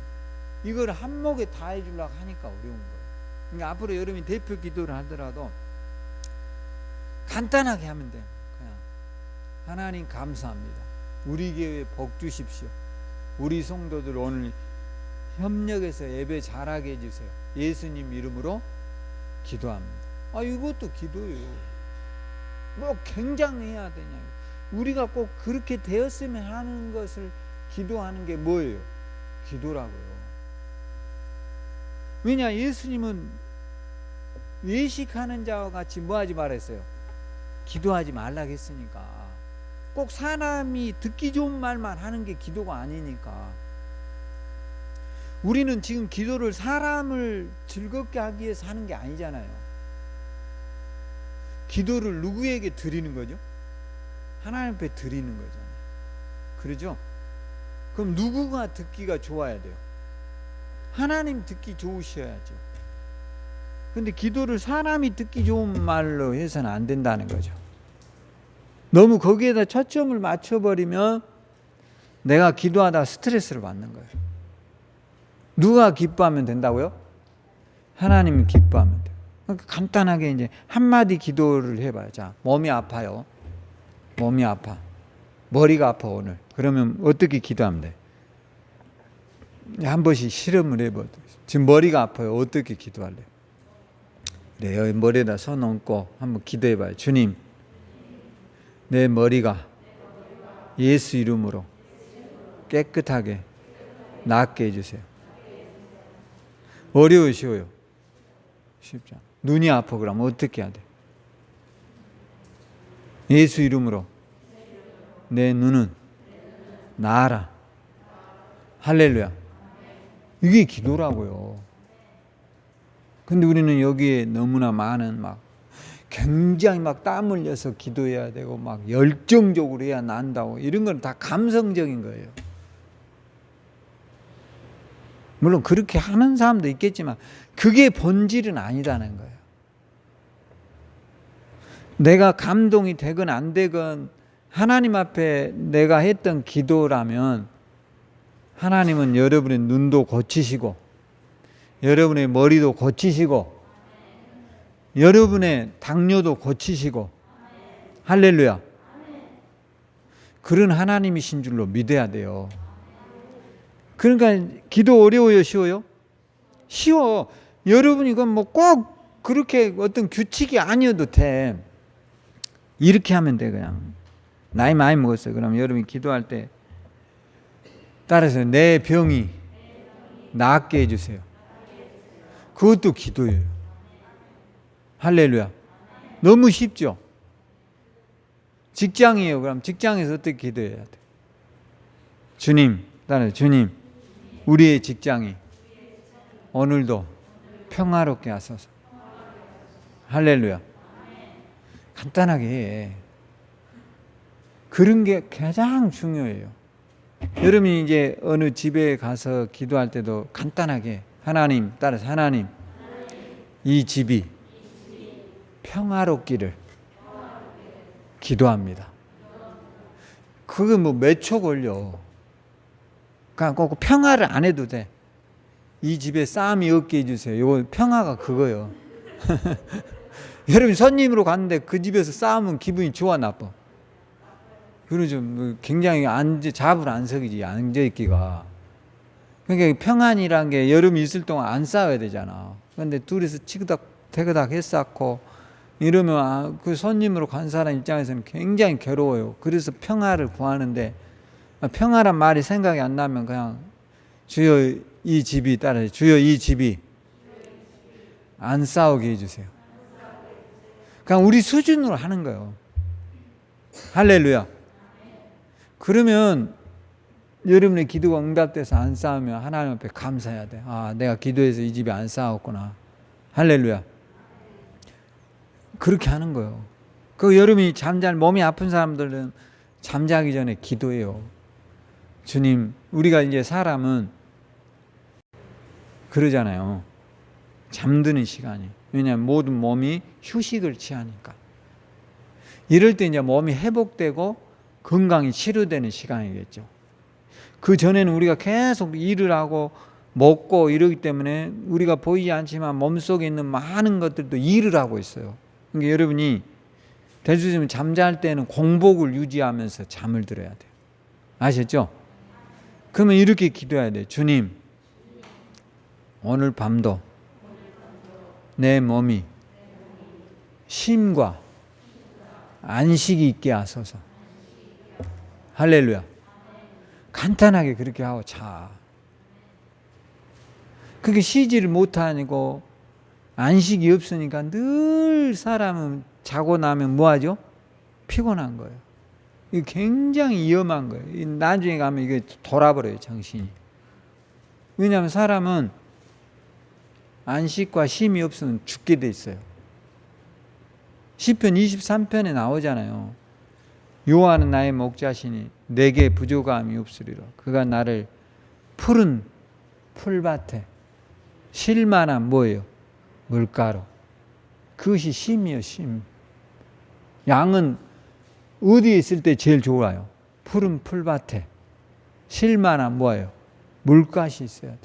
이걸 한목에 다 해주려고 하니까 어려운 거예요. 그러니까 앞으로 여러분이 대표 기도를 하더라도 간단하게 하면 돼요. 그냥 하나님 감사합니다. 우리 교회 복 주십시오. 우리 성도들 오늘 협력해서 예배 잘하게 해주세요. 예수님 이름으로 기도합니다. 이것도 기도예요. 뭐 굉장해야 되냐. 우리가 꼭 그렇게 되었으면 하는 것을 기도하는 게 뭐예요? 기도라고요. 왜냐, 예수님은 외식하는 자와 같이 뭐 하지 말았어요? 기도하지 말라고 했으니까. 꼭 사람이 듣기 좋은 말만 하는 게 기도가 아니니까. 우리는 지금 기도를 사람을 즐겁게 하기 위해서 하는 게 아니잖아요. 기도를 누구에게 드리는 거죠? 하나님 앞에 드리는 거잖아요. 그러죠? 그럼 누구가 듣기가 좋아야 돼요? 하나님 듣기 좋으셔야죠. 근데 기도를 사람이 듣기 좋은 말로 해서는 안 된다는 거죠. 너무 거기에다 초점을 맞춰버리면 내가 기도하다 스트레스를 받는 거예요. 누가 기뻐하면 된다고요? 하나님이 기뻐하면 돼요. 그러니까 간단하게 이제 한마디 기도를 해봐요. 자, 몸이 아파요. 몸이 아파. 머리가 아파 오늘. 그러면 어떻게 기도하면 돼? 한 번씩 실험을 해봐요. 지금 머리가 아파요. 어떻게 기도할래? 네, 여기 머리에다 손 얹고 한번 기도해봐요. 주님, 내 머리가 예수 이름으로 깨끗하게 낫게 해주세요. 어려워요, 쉬워요? 쉽지 않아. 눈이 아파 그러면 어떻게 해야 돼? 예수 이름으로 내 눈은 나아라. 할렐루야. 이게 기도라고요. 근데 우리는 여기에 너무나 많은 굉장히 땀 흘려서 기도해야 되고 열정적으로 해야 난다고, 이런 건 다 감성적인 거예요. 물론 그렇게 하는 사람도 있겠지만 그게 본질은 아니라는 거예요. 내가 감동이 되건 안 되건 하나님 앞에 내가 했던 기도라면 하나님은 여러분의 눈도 고치시고 여러분의 머리도 고치시고 여러분의 당뇨도 고치시고, 할렐루야, 그런 하나님이신 줄로 믿어야 돼요. 그러니까 기도 어려워요, 쉬워요? 쉬워. 여러분 이건 꼭 그렇게 어떤 규칙이 아니어도 돼. 이렇게 하면 돼. 그냥 나이 많이 먹었어요. 그럼 여러분이 기도할 때 따라서 내 병이 낫게 해주세요. 그것도 기도예요. 할렐루야. 너무 쉽죠? 직장이에요. 그럼 직장에서 어떻게 기도해야 돼? 주님, 따라서 주님, 우리의 직장이 오늘도 평화롭게 하소서. 할렐루야. 간단하게 해. 그런 게 가장 중요해요. 여러분이 이제 어느 집에 가서 기도할 때도 간단하게 하나님, 따라서 하나님, 이 집이 평화롭기를 기도합니다. 그거 몇 초 걸려. 그냥 꼭 평화를 안 해도 돼. 이 집에 싸움이 없게 해주세요. 이거 평화가 그거예요. 여러분 손님으로 갔는데 그 집에서 싸우면 기분이 좋아 나빠? 그러죠. 굉장히 잡을 안 서기지, 앉아있기가. 그러니까 평안이란 게 여름이 있을 동안 안 싸워야 되잖아. 그런데 둘이서 치그닥 태그닥 했었고 이러면 그 손님으로 간 사람 입장에서는 굉장히 괴로워요. 그래서 평화를 구하는데 평화란 말이 생각이 안 나면 그냥 주여 이 집이, 따라서 주여 이 집이 안 싸우게 해주세요. 그냥 우리 수준으로 하는 거예요. 할렐루야. 그러면 여러분의 기도가 응답돼서 안 싸우면 하나님 앞에 감사해야 돼. 내가 기도해서 이 집이 안 싸웠구나. 할렐루야. 그렇게 하는 거예요. 여러분이 몸이 아픈 사람들은 잠자기 전에 기도해요. 주님, 우리가 이제 사람은 그러잖아요. 잠드는 시간이. 왜냐하면 모든 몸이 휴식을 취하니까. 이럴 때 이제 몸이 회복되고 건강이 치료되는 시간이겠죠. 그 전에는 우리가 계속 일을 하고 먹고 이러기 때문에 우리가 보이지 않지만 몸속에 있는 많은 것들도 일을 하고 있어요. 그러니까 여러분이 될 수 있으면 잠잘 때는 공복을 유지하면서 잠을 들어야 돼요. 아셨죠? 그러면 이렇게 기도해야 돼요. 주님, 오늘 밤도 내 몸이 쉼과 안식이 있게 하소서. 할렐루야. 간단하게 그렇게 하고 자. 그게 쉬지를 못하고 안식이 없으니까 늘 사람은 자고 나면 뭐하죠? 피곤한 거예요. 이게 굉장히 위험한 거예요. 나중에 가면 이게 돌아버려요, 정신이. 왜냐하면 사람은 안식과 쉼이 없으면 죽게 돼 있어요. 시편 23편에 나오잖아요. 여호와는 나의 목자시니 내게 부족함이 없으리라. 그가 나를 푸른 풀밭에 쉴 만한 뭐예요? 물가로. 그것이 쉼이에요, 쉼. 양은 어디에 있을 때 제일 좋아요? 푸른 풀밭에 쉴 만한 뭐예요? 물가시 있어야 돼.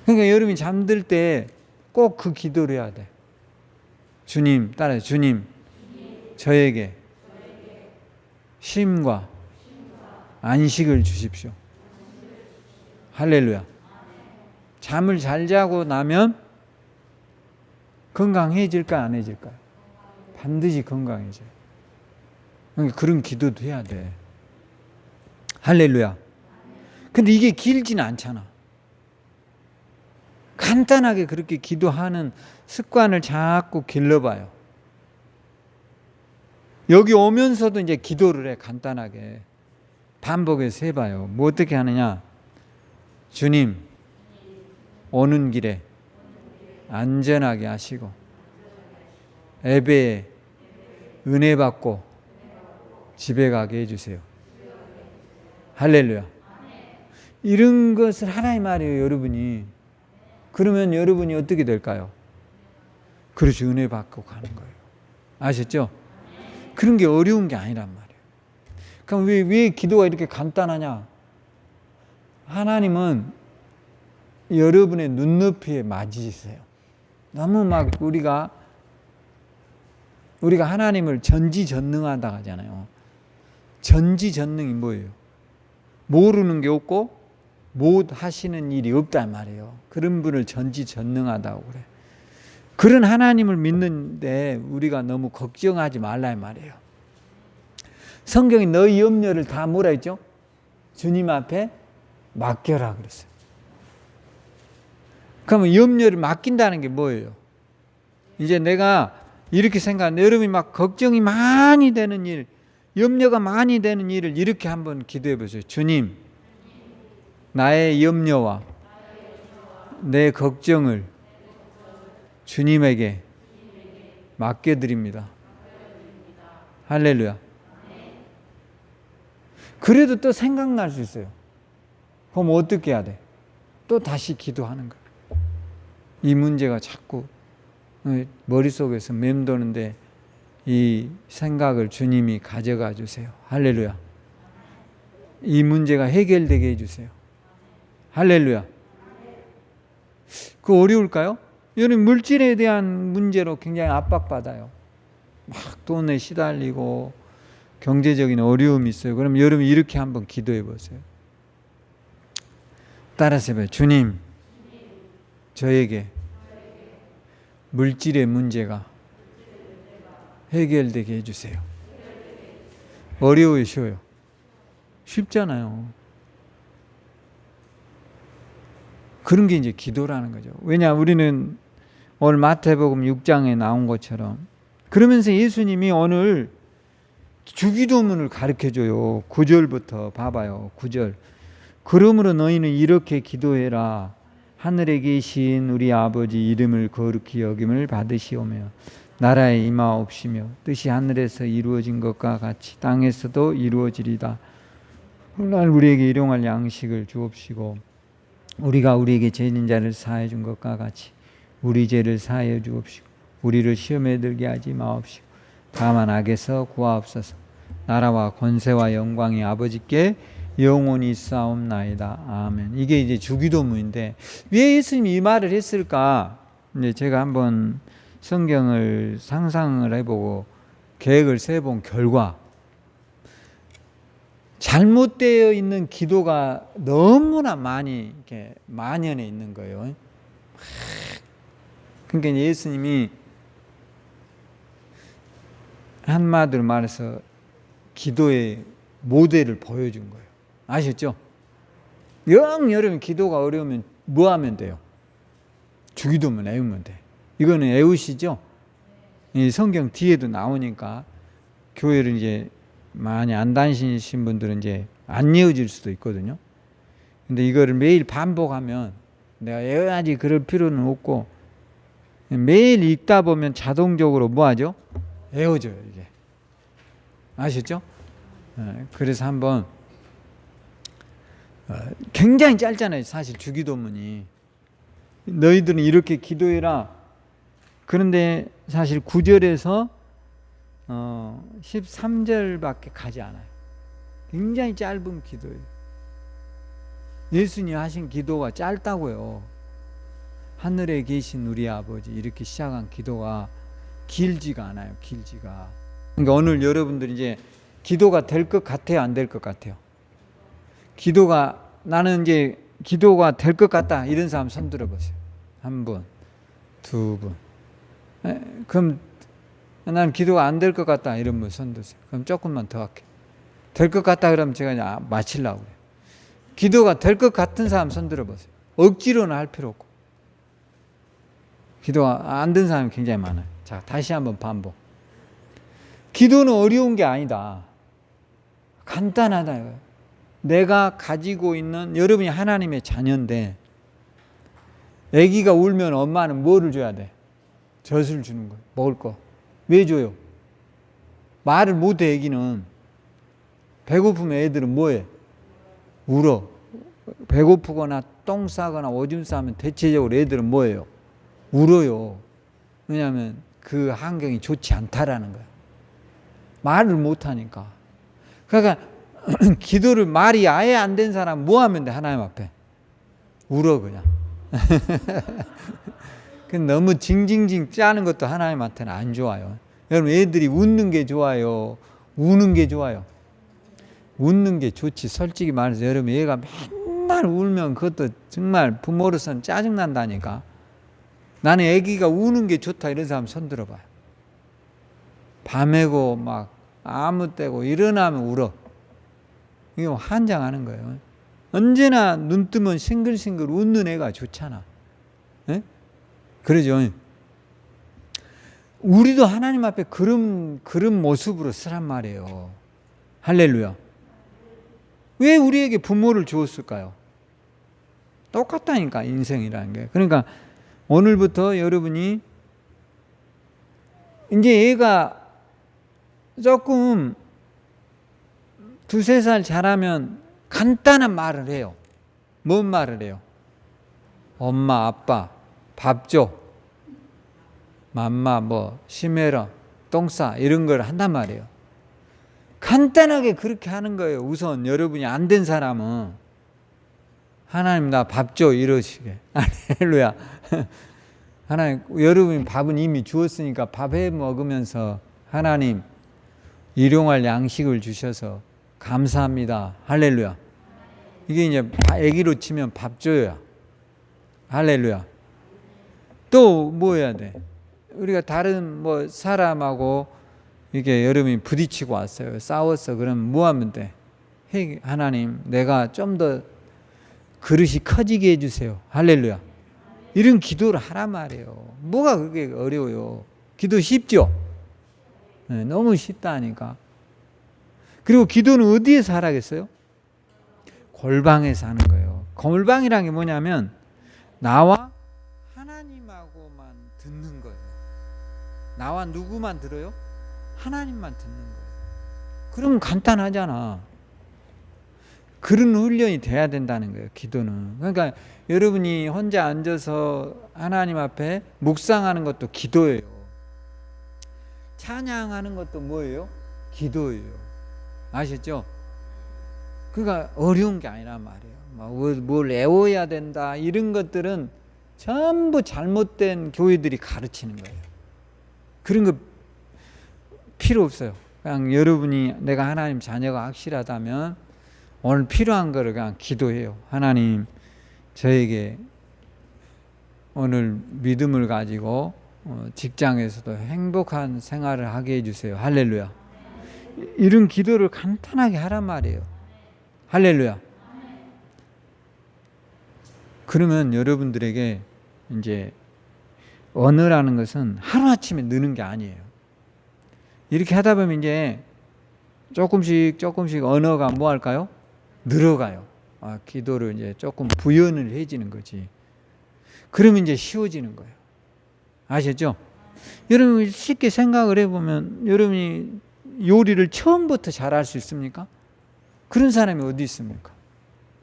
그러니까 여러분이 잠들 때 꼭 그 기도를 해야 돼. 주님, 따라해. 주님, 저에게 쉼과 안식을 주십시오. 할렐루야. 잠을 잘 자고 나면 건강해질까 안 해질까요? 반드시 건강해져요. 그런 기도도 해야 돼. 할렐루야. 근데 이게 길지는 않잖아. 간단하게 그렇게 기도하는 습관을 자꾸 길러봐요. 여기 오면서도 이제 기도를 해. 간단하게 반복해서 해봐요. 뭐 어떻게 하느냐? 주님, 오는 길에 안전하게 하시고 예배에 은혜 받고 집에 가게 해주세요. 할렐루야. 이런 것을 하나님 말이에요, 여러분이. 그러면 여러분이 어떻게 될까요? 그렇지, 은혜 받고 가는 거예요. 아셨죠? 그런 게 어려운 게 아니란 말이에요. 그럼 왜 기도가 이렇게 간단하냐? 하나님은 여러분의 눈높이에 맞으세요. 너무 막 우리가 하나님을 전지전능하다 하잖아요. 전지전능이 뭐예요? 모르는 게 없고 못 하시는 일이 없단 말이에요. 그런 분을 전지전능하다고 그래. 그런 하나님을 믿는데 우리가 너무 걱정하지 말라 말이에요. 성경이 너희 염려를 다 뭐라 했죠? 주님 앞에 맡겨라 그랬어요. 그러면 염려를 맡긴다는 게 뭐예요? 이제 내가 이렇게 생각하는데 여러분이 막 걱정이 많이 되는 일, 염려가 많이 되는 일을 이렇게 한번 기도해 보세요. 주님, 나의 염려와 내 걱정을 주님에게 맡겨드립니다. 할렐루야. 그래도 또 생각날 수 있어요. 그럼 어떻게 해야 돼? 또 다시 기도하는 거예요. 이 문제가 자꾸 머릿속에서 맴도는데 이 생각을 주님이 가져가 주세요. 할렐루야. 이 문제가 해결되게 해주세요. 할렐루야. 그 어려울까요? 여러분 물질에 대한 문제로 굉장히 압박받아요. 막 돈에 시달리고 경제적인 어려움이 있어요. 그럼 여러분 이렇게 한번 기도해 보세요. 따라서 해봐요. 주님, 저에게 물질의 문제가 해결되게 해주세요. 어려워요, 쉬워요? 쉽잖아요. 그런 게 이제 기도라는 거죠. 왜냐, 우리는 오늘 마태복음 6장에 나온 것처럼 그러면서 예수님이 오늘 주기도문을 가르쳐줘요. 9절부터 봐봐요. 9절. 그러므로 너희는 이렇게 기도해라. 하늘에 계신 우리 아버지 이름을 거룩히 여김을 받으시오며 나라에 임하옵시며 뜻이 하늘에서 이루어진 것과 같이 땅에서도 이루어지리다. 오늘 우리에게 일용할 양식을 주옵시고 우리가 우리에게 죄 있는 자를 사하여 준 것과 같이 우리 죄를 사하여 주옵시고 우리를 시험에 들게 하지 마옵시고 다만 악에서 구하옵소서. 나라와 권세와 영광이 아버지께 영원히 싸움나이다. 아멘. 이게 이제 주기도문인데 왜 예수님이 이 말을 했을까? 이제 제가 한번 성경을 상상을 해보고 계획을 세본 결과 잘못되어 있는 기도가 너무나 많이 이렇게 만연해 있는 거예요. 그러니까 예수님이 한마디로 말해서 기도의 모델을 보여준 거예요. 아셨죠? 여러분 기도가 어려우면 뭐 하면 돼요? 주기도문 외우면 돼. 이거는 외우시죠? 이 성경 뒤에도 나오니까 교회를 이제 많이 안 다니신 분들은 이제 안 외워질 수도 있거든요. 근데 이거를 매일 반복하면 내가 외워야지 그럴 필요는 없고 매일 읽다 보면 자동적으로 뭐 하죠? 외워져요, 이게. 아셨죠? 그래서 한번 굉장히 짧잖아요, 사실 주기도문이. 너희들은 이렇게 기도해라. 그런데 사실 9절에서 13절밖에 가지 않아요. 굉장히 짧은 기도예요. 예수님 하신 기도가 짧다고요. 하늘에 계신 우리 아버지 이렇게 시작한 기도가 길지가 않아요. 길지가. 그러니까 오늘 여러분들이 이제 기도가 될 것 같아요, 안 될 것 같아요? 나는 이제 기도가 될 것 같다 이런 사람 손 들어보세요. 한 분, 두 분. 그럼 난 기도가 안 될 것 같다 이런 분 손 드세요. 그럼 조금만 더 할게요. 될 것 같다 그러면 제가 마치려고 그래요. 기도가 될 것 같은 사람 손 들어보세요. 억지로는 할 필요 없고. 기도가 안 된 사람이 굉장히 많아요. 자, 다시 한번 반복. 기도는 어려운 게 아니다. 간단하다. 내가 가지고 있는, 여러분이 하나님의 자녀인데 아기가 울면 엄마는 뭐를 줘야 돼? 젖을 주는 거예요. 먹을 거. 왜 줘요? 말을 못해. 아기는 배고프면 애들은 뭐해? 울어. 배고프거나 똥 싸거나 오줌 싸면 대체적으로 애들은 뭐예요? 울어요. 왜냐하면 그 환경이 좋지 않다라는 거야. 말을 못하니까. 그러니까 기도를 말이 아예 안 된 사람 뭐 하면 돼? 하나님 앞에 울어 그냥. 너무 징징징 짜는 것도 하나님한테는 안 좋아요. 여러분, 애들이 웃는 게 좋아요? 우는 게 좋아요? 웃는 게 좋지. 솔직히 말해서 여러분, 얘가 맨날 울면 그것도 정말 부모로서는 짜증난다니까. 나는 애기가 우는 게 좋다 이런 사람 손 들어봐요. 밤에고 막 아무 때고 일어나면 울어. 이거 환장하는 거예요. 언제나 눈 뜨면 싱글싱글 웃는 애가 좋잖아. 에? 그러죠. 우리도 하나님 앞에 그런 모습으로 쓰란 말이에요. 할렐루야. 왜 우리에게 부모를 주었을까요? 똑같다니까, 인생이라는 게. 그러니까 오늘부터 여러분이 이제 얘가 조금 2-3살 자라면 간단한 말을 해요. 뭔 말을 해요? 엄마, 아빠, 밥 줘. 맘마, 심해라, 똥 싸. 이런 걸 한단 말이에요. 간단하게 그렇게 하는 거예요. 우선 여러분이 안 된 사람은 하나님 나 밥 줘 이러시게. 할렐루야. 하나님, 여러분이 밥은 이미 주었으니까 밥 해 먹으면서 하나님 일용할 양식을 주셔서 감사합니다. 할렐루야. 이게 이제 애기로 치면 밥 줘야. 할렐루야. 또 뭐 해야 돼? 우리가 다른 사람하고 이게 여러분이 부딪히고 왔어요. 싸웠어. 그럼 뭐 하면 돼? 하나님, 내가 좀 더 그릇이 커지게 해주세요. 할렐루야. 이런 기도를 하란 말이에요. 뭐가 그게 어려워요? 기도 쉽죠? 네, 너무 쉽다니까. 그리고 기도는 어디에서 하라겠어요? 골방에서 하는 거예요. 골방이란 게 뭐냐면 나와 하나님하고만 듣는 거예요. 나와 누구만 들어요? 하나님만 듣는 거예요. 그러면 간단하잖아. 그런 훈련이 돼야 된다는 거예요. 기도는. 그러니까 여러분이 혼자 앉아서 하나님 앞에 묵상하는 것도 기도예요. 찬양하는 것도 뭐예요? 기도예요. 아셨죠? 그러니까 어려운 게 아니란 말이에요. 뭘 애워야 된다 이런 것들은 전부 잘못된 교회들이 가르치는 거예요. 그런 거 필요 없어요. 그냥 여러분이 내가 하나님 자녀가 확실하다면 오늘 필요한 거를 그냥 기도해요. 하나님, 저에게 오늘 믿음을 가지고 직장에서도 행복한 생활을 하게 해주세요. 할렐루야. 이런 기도를 간단하게 하란 말이에요. 할렐루야. 그러면 여러분들에게 이제 언어라는 것은 하루아침에 느는 게 아니에요. 이렇게 하다 보면 이제 조금씩 언어가 뭐 할까요? 늘어가요. 기도를 이제 조금 부연을 해지는 거지. 그러면 이제 쉬워지는 거예요. 아셨죠? 여러분 쉽게 생각을 해보면 여러분이 요리를 처음부터 잘할 수 있습니까? 그런 사람이 어디 있습니까?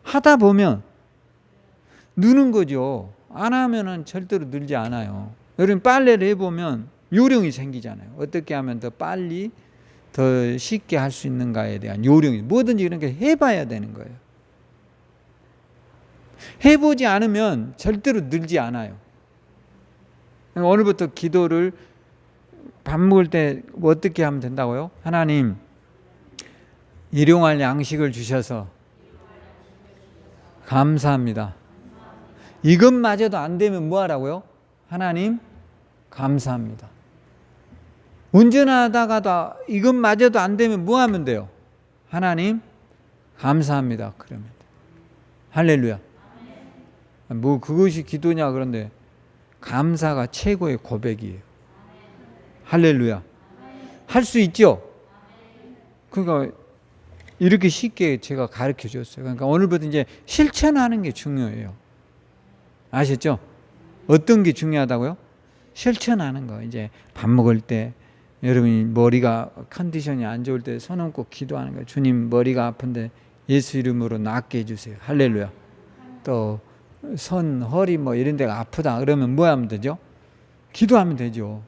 하다 보면 느는 거죠. 안 하면은 절대로 늘지 않아요. 여러분 빨래를 해보면 요령이 생기잖아요. 어떻게 하면 더 빨리 더 쉽게 할 수 있는가에 대한 요령이, 뭐든지 이런 게 해봐야 되는 거예요. 해보지 않으면 절대로 늘지 않아요. 오늘부터 기도를 밥 먹을 때 어떻게 하면 된다고요? 하나님, 일용할 양식을 주셔서 감사합니다. 이것마저도 안 되면 뭐 하라고요? 하나님, 감사합니다. 운전하다가도 이것마저도 안 되면 뭐 하면 돼요? 하나님, 감사합니다. 그러면 할렐루야. 뭐 그것이 기도냐 그런데 감사가 최고의 고백이에요. 할렐루야. 할 수 있죠? 그러니까 이렇게 쉽게 제가 가르쳐 줬어요. 그러니까 오늘부터 이제 실천하는 게 중요해요. 아셨죠? 어떤 게 중요하다고요? 실천하는 거. 이제 밥 먹을 때 여러분이 머리가 컨디션이 안 좋을 때 손 얹고 기도하는 거예요. 주님, 머리가 아픈데 예수 이름으로 낫게 해주세요. 할렐루야. 또 손, 허리 뭐 이런 데가 아프다 그러면 뭐 하면 되죠? 기도하면 되죠.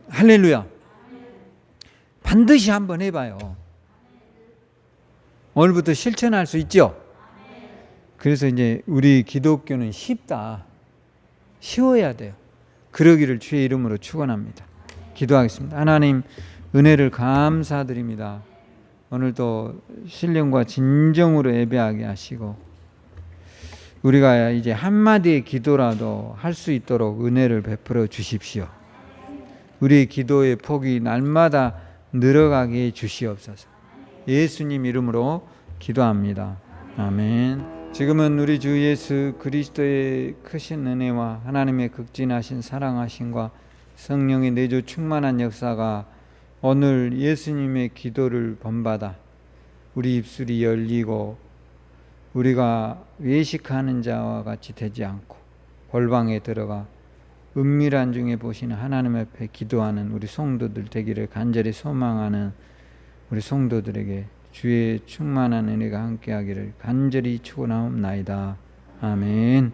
할렐루야. 반드시 한번 해봐요. 오늘부터 실천할 수 있죠? 그래서 이제 우리 기독교는 쉽다. 쉬워야 돼요. 그러기를 주의 이름으로 축원합니다. 기도하겠습니다. 하나님, 은혜를 감사드립니다. 오늘도 신령과 진정으로 예배하게 하시고 우리가 이제 한마디의 기도라도 할 수 있도록 은혜를 베풀어 주십시오. 우리의 기도의 폭이 날마다 늘어가게 해 주시옵소서. 예수님 이름으로 기도합니다. 아멘. 지금은 우리 주 예수 그리스도의 크신 은혜와 하나님의 극진하신 사랑하심과 성령의 내주 충만한 역사가 오늘 예수님의 기도를 본받아 우리 입술이 열리고 우리가 외식하는 자와 같이 되지 않고 골방에 들어가 은밀한 중에 보시는 하나님 앞에 기도하는 우리 성도들 되기를 간절히 소망하는 우리 성도들에게 주의 충만한 은혜가 함께하기를 간절히 축원하옵나이다. 아멘.